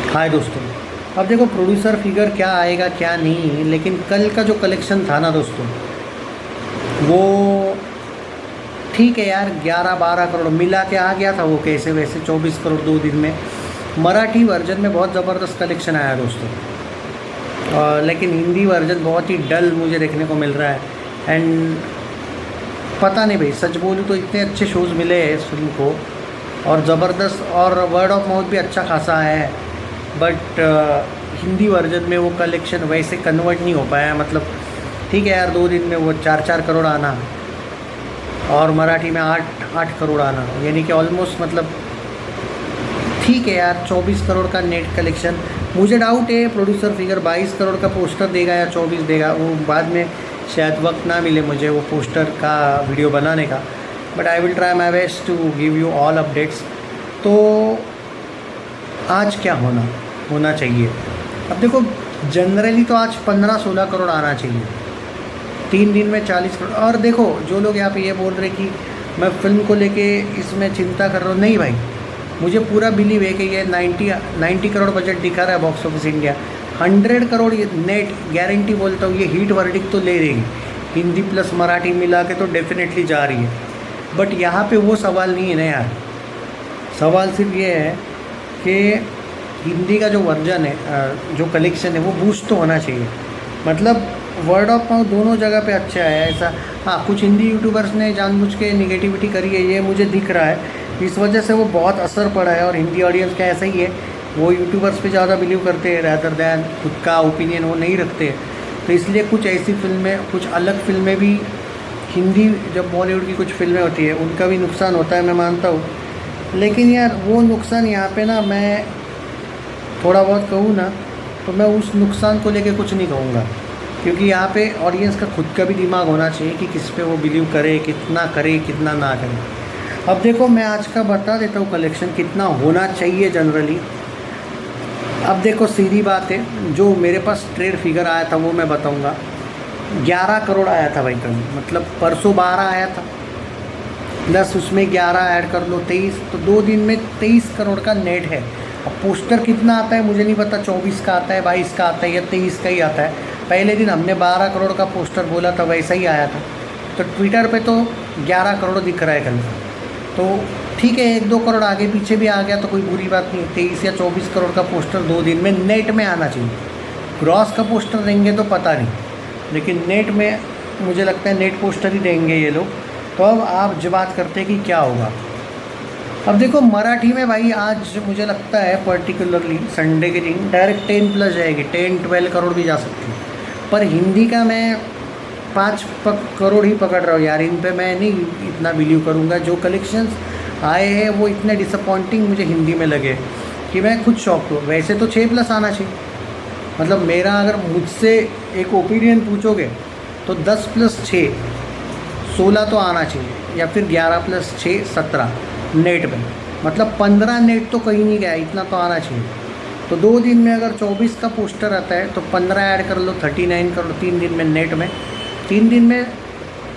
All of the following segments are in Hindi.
हाय दोस्तों। अब देखो प्रोड्यूसर फिगर क्या आएगा क्या नहीं, लेकिन कल का जो कलेक्शन था ना दोस्तों, वो ठीक है यार, 11-12 करोड़ मिला के आ गया था वो कैसे वैसे 24 करोड़ 2 दिन में। मराठी वर्जन में बहुत ज़बरदस्त कलेक्शन आया दोस्तों, लेकिन हिंदी वर्जन बहुत ही डल मुझे देखने को मिल रहा है। एंड पता नहीं भाई, सच बोलूँ तो इतने अच्छे शोज़ मिले हैं इस फिल्म को, और ज़बरदस्त, और वर्ड ऑफ माउथ भी अच्छा खासा है। बट हिंदी वर्जन में वो कलेक्शन वैसे कन्वर्ट नहीं हो पाया। मतलब ठीक है यार, 2 दिन में वो 4-4 करोड़ आना, और मराठी में 8-8 करोड़ आना, यानी कि ऑलमोस्ट मतलब ठीक है यार, 24 करोड़ का नेट कलेक्शन। मुझे डाउट है प्रोड्यूसर फिगर 22 करोड़ का पोस्टर देगा या 24 देगा, वो बाद में शायद वक्त ना मिले मुझे वो पोस्टर का वीडियो बनाने का। But I will try my best to give you all updates. तो आज क्या होना चाहिए, अब देखो जनरली तो आज 15-16 करोड़ आना चाहिए, 3 दिन में 40 करोड़। और देखो जो लोग यहाँ पे ये बोल रहे कि मैं फ़िल्म को लेके इसमें चिंता कर रहा हूँ, नहीं भाई, मुझे पूरा बिलीव है कि ये 90 करोड़ बजट दिखा रहा है बॉक्स ऑफिस इंडिया। 100 करोड़ ये नेट गारंटी बोलता हूँ, ये हीट वर्डिक्ट तो ले रही, हिंदी प्लस मराठी मिला के तो डेफिनेटली जा रही है। बट यहाँ पे वो सवाल नहीं है ना यार, सवाल सिर्फ ये है कि हिंदी का जो वर्जन है, जो कलेक्शन है, वो बूस्ट तो होना चाहिए। मतलब वर्ड ऑफ माउथ दोनों जगह पे अच्छा है ऐसा। हाँ, कुछ हिंदी यूट्यूबर्स ने जानबूझ के निगेटिविटी करी है, ये मुझे दिख रहा है, इस वजह से वो बहुत असर पड़ा है। और हिंदी ऑडियंस का ऐसा ही है, वो यूट्यूबर्स पे ज़्यादा बिलीव करते हैं रैदर दैन खुद का ओपिनियन वो नहीं रखते। तो इसलिए कुछ ऐसी फिल्में, कुछ अलग फिल्में भी, हिंदी जब बॉलीवुड की कुछ फिल्में होती है उनका भी नुकसान होता है, मैं मानता हूँ। लेकिन यार वो नुकसान यहाँ पे ना, मैं थोड़ा बहुत कहूँ ना, तो मैं उस नुकसान को लेके कुछ नहीं कहूँगा, क्योंकि यहाँ पे ऑडियंस का खुद का भी दिमाग होना चाहिए कि किस पे वो बिलीव करे, कितना ना करे। अब देखो मैं आज का बता देता हूँ कलेक्शन कितना होना चाहिए जनरली। अब देखो सीधी बात है, जो मेरे पास ट्रेड फिगर आया था वो मैं बताऊँगा। 11 करोड़ आया था भाई कल, मतलब परसों 12 आया था, प्लस उसमें 11 ऐड कर लो 23, तो 2 दिन में 23 करोड़ का नेट है। अब पोस्टर कितना आता है मुझे नहीं पता, 24 का आता है, 22 का आता है या 23 का ही आता है। पहले दिन हमने 12 करोड़ का पोस्टर बोला था, वैसा ही आया था। तो ट्विटर पे तो 11 करोड़ दिख रहा है कल, तो ठीक है, 1-2 करोड़ आगे पीछे भी आ गया तो कोई बुरी बात नहीं है। 23 या 24 करोड़ का पोस्टर 2 दिन में नेट में आना चाहिए। ग्रॉस का पोस्टर देंगे तो पता नहीं, लेकिन नेट में मुझे लगता है नेट पोस्टर ही देंगे ये लोग। तो अब आप जो बात करते हैं कि क्या होगा, अब देखो मराठी में भाई आज मुझे लगता है पर्टिकुलरली संडे के दिन डायरेक्ट 10+ जाएगी, 10-12 करोड़ भी जा सकती है। पर हिंदी का मैं 5 करोड़ ही पकड़ रहा हूँ यार, इन पे मैं नहीं इतना बिलीव करूँगा। जो कलेक्शंस आए हैं वो इतने डिसअपॉइंटिंग मुझे हिंदी में लगे कि मैं खुद शॉक्ड हूँ। वैसे तो 6+ आना चाहिए, मतलब मेरा अगर मुझसे एक ओपिनियन पूछोगे तो 10+6 16 तो आना चाहिए, या फिर 11+6 17 नेट में, मतलब 15 नेट तो कहीं नहीं गया, इतना तो आना चाहिए। तो 2 दिन में अगर 24 का पोस्टर आता है तो 15 ऐड कर लो, 39 करोड़ 3 दिन में नेट में। 3 दिन में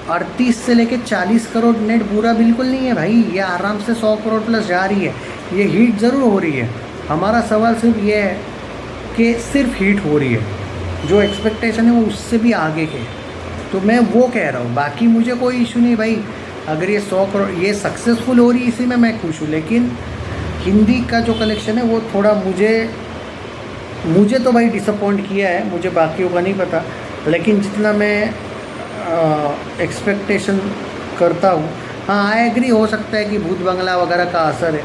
38 से लेके 40 करोड़ नेट बुरा बिल्कुल नहीं है भाई, ये आराम से 100 करोड़ प्लस जा रही है, ये हीट ज़रूर हो रही है। हमारा सवाल सिर्फ ये है कि सिर्फ हीट हो रही है, जो एक्सपेक्टेशन है वो उससे भी आगे के। तो मैं वो कह रहा हूँ, बाकी मुझे कोई इशू नहीं भाई, अगर ये 100 करोड़ ये सक्सेसफुल हो रही है इसी में मैं खुश हूँ। लेकिन हिंदी का जो कलेक्शन है वो थोड़ा मुझे तो भाई डिसअपॉइंट किया है, मुझे बाकियों का नहीं पता, लेकिन जितना मैं एक्सपेक्टेशन करता हूँ, हाँ आई एग्री, हो सकता है कि भूत बंगला वगैरह का असर है,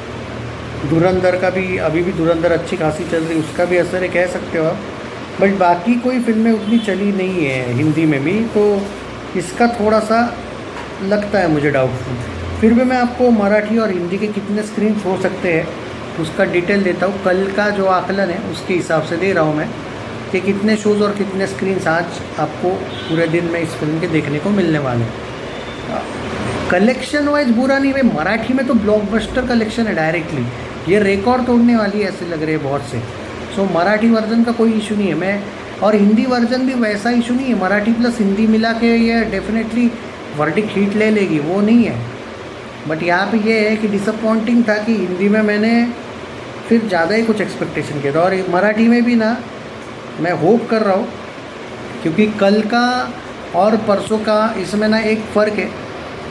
धुरंधर का भी, अभी भी धुरंधर अच्छी खासी चल रही, उसका भी असर है कह सकते हो आप। बट बाकी कोई फिल्में उतनी चली नहीं है हिंदी में भी, तो इसका थोड़ा सा लगता है मुझे डाउटफुल। फिर भी मैं आपको मराठी और हिंदी के कितने स्क्रीन्स हो सकते हैं उसका डिटेल देता हूँ। कल का जो आकलन है उसके हिसाब से दे रहा हूँ मैं कि कितने शोज़ और कितने स्क्रीन्स आज आपको पूरे दिन में इस फिल्म के देखने को मिलने वाले हैं। कलेक्शन वाइज बुरा नहीं भाई, मराठी में तो ब्लॉकबस्टर कलेक्शन है डायरेक्टली, ये रिकॉर्ड तोड़ने वाली है ऐसे लग रहे हैं बहुत से। सो मराठी वर्जन का कोई इशू नहीं है, मैं और हिंदी वर्जन भी वैसा इशू नहीं है, मराठी प्लस हिंदी मिला के ये डेफिनेटली वर्डिक्ट हीट ले लेगी, वो नहीं है। बट यहाँ पे ये है कि डिसअपॉइंटिंग था कि हिंदी में मैंने फिर ज़्यादा ही कुछ एक्सपेक्टेशन किया था। और मराठी में भी ना मैं होप कर रहा हूँ, क्योंकि कल का और परसों का इसमें ना एक फ़र्क है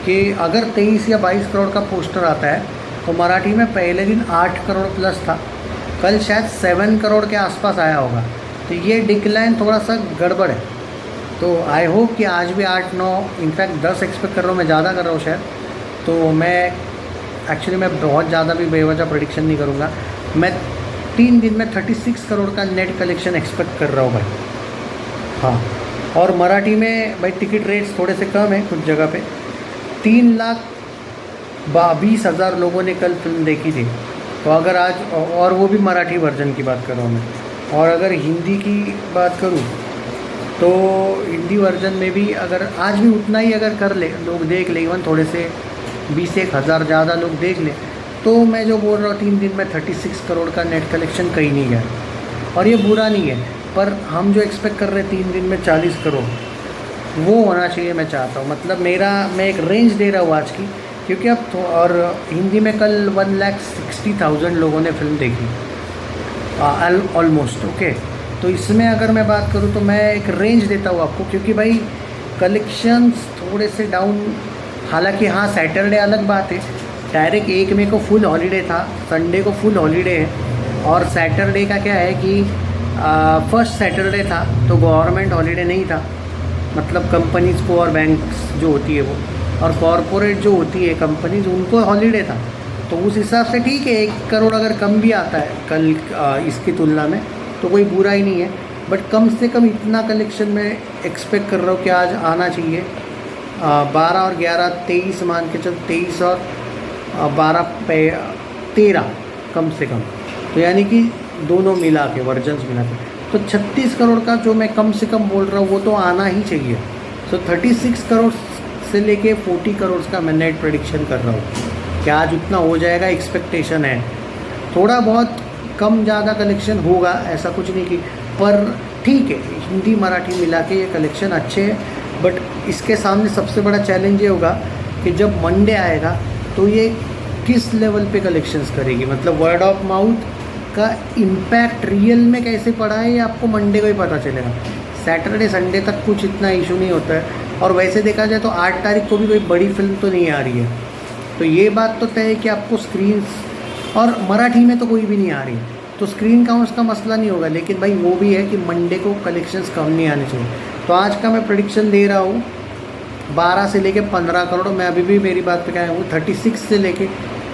कि अगर 23 या 22 करोड़ का पोस्टर आता है तो मराठी में पहले दिन 8 करोड़ प्लस था, कल शायद 7 करोड़ के आसपास आया होगा। तो ये डिक्लाइन थोड़ा सा गड़बड़ है। तो आई होप कि आज भी 8-9 इनफैक्ट 10 एक्सपेक्ट कर रहा हूँ, मैं ज़्यादा कर रहा हूँ शायद। तो मैं एक्चुअली मैं बहुत ज़्यादा भी बेवजह प्रेडिक्शन नहीं करूँगा। मैं 3 दिन में 36 करोड़ का नेट कलेक्शन एक्सपेक्ट कर रहा हूँ भाई। हाँ, और मराठी में भाई टिकट रेट्स थोड़े से कम है कुछ जगह पे। 3,20,000 लोगों ने कल फिल्म देखी थी। तो अगर आज, और वो भी मराठी वर्जन की बात कर रहा हूँ मैं, और अगर हिंदी की बात करूँ तो हिंदी वर्जन में भी अगर आज भी उतना ही अगर कर ले लोग देख ले, इवन थोड़े से 20-1,000 ज़्यादा लोग देख ले, तो मैं जो बोल रहा हूँ 3 दिन में 36 करोड़ का नेट कलेक्शन कहीं नहीं गया। और ये बुरा नहीं है, पर हम जो एक्सपेक्ट कर रहे हैं 3 दिन में 40 करोड़, वो होना चाहिए। मैं चाहता हूँ, मतलब मैं एक रेंज दे रहा हूँ आज की, क्योंकि अब तो, और हिंदी में कल 1,60,000 लोगों ने फिल्म देखी ऑलमोस्ट। ओके, तो इसमें अगर मैं बात करूँ तो मैं एक रेंज देता हूँ आपको, क्योंकि भाई कलेक्शंस थोड़े से डाउन। हालांकि हाँ, सैटरडे अलग बात है, डायरेक्ट 1 मई को फुल हॉलीडे था, संडे को फुल हॉलीडे है। और सैटरडे का क्या है कि फर्स्ट सैटरडे था तो गवर्नमेंट हॉलीडे नहीं था, मतलब कंपनीज़ को और बैंक्स जो होती है वो, और कॉरपोरेट जो होती है कंपनीज, उनको हॉलीडे था। तो उस हिसाब से ठीक है, 1 करोड़ अगर कम भी आता है कल इसकी तुलना में तो कोई बुरा ही नहीं है। बट कम से कम इतना कलेक्शन मैं एक्सपेक्ट कर रहा हूँ कि आज आना चाहिए। 12 और 11 23 मान के चल, 23 और 12 13 कम से कम, तो यानी कि दोनों मिला के वर्जन्स मिला के तो 36 करोड़ का जो मैं कम से कम बोल रहा हूँ वो तो आना ही चाहिए। सो 36 करोड़ से लेके 40 करोड़ का मैं नेट प्रेडिक्शन कर रहा हूँ कि आज उतना हो जाएगा, एक्सपेक्टेशन है। थोड़ा बहुत कम ज़्यादा कलेक्शन होगा, ऐसा कुछ नहीं कि, पर ठीक है, हिंदी मराठी मिला के ये कलेक्शन अच्छे हैं। बट इसके सामने सबसे बड़ा चैलेंज ये होगा कि जब मंडे आएगा तो ये किस लेवल पे कलेक्शंस करेगी, मतलब वर्ड ऑफ माउथ का इम्पैक्ट रियल में कैसे पड़ा है ये आपको मंडे को ही पता चलेगा। सैटरडे संडे तक कुछ इतना इशू नहीं होता है। और वैसे देखा जाए तो 8 तारीख को भी कोई बड़ी फिल्म तो नहीं आ रही है, तो ये बात तो तय है कि आपको स्क्रीन, और मराठी में तो कोई भी नहीं आ रही, तो स्क्रीन काउंट्स का मसला नहीं होगा। लेकिन भाई वो भी है कि मंडे को कलेक्शंस कम नहीं आने चाहिए। तो आज का मैं प्रेडिक्शन दे रहा हूँ 12 से लेके 15 करोड़। मैं अभी भी मेरी बात पे क्या हूँ, 36 से लेके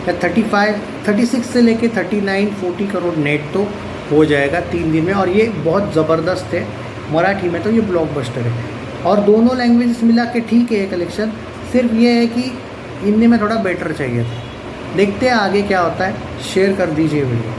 या 36 से लेके 39-40 करोड़ नेट तो हो जाएगा 3 दिन में। और ये बहुत ज़बरदस्त है, मराठी में तो ये ब्लॉकबस्टर है। और दोनों लैंग्वेजेस मिला के ठीक है ये कलेक्शन, सिर्फ ये है कि हिंदी में थोड़ा बेटर चाहिए था। देखते हैं आगे क्या होता है। शेयर कर दीजिए वीडियो।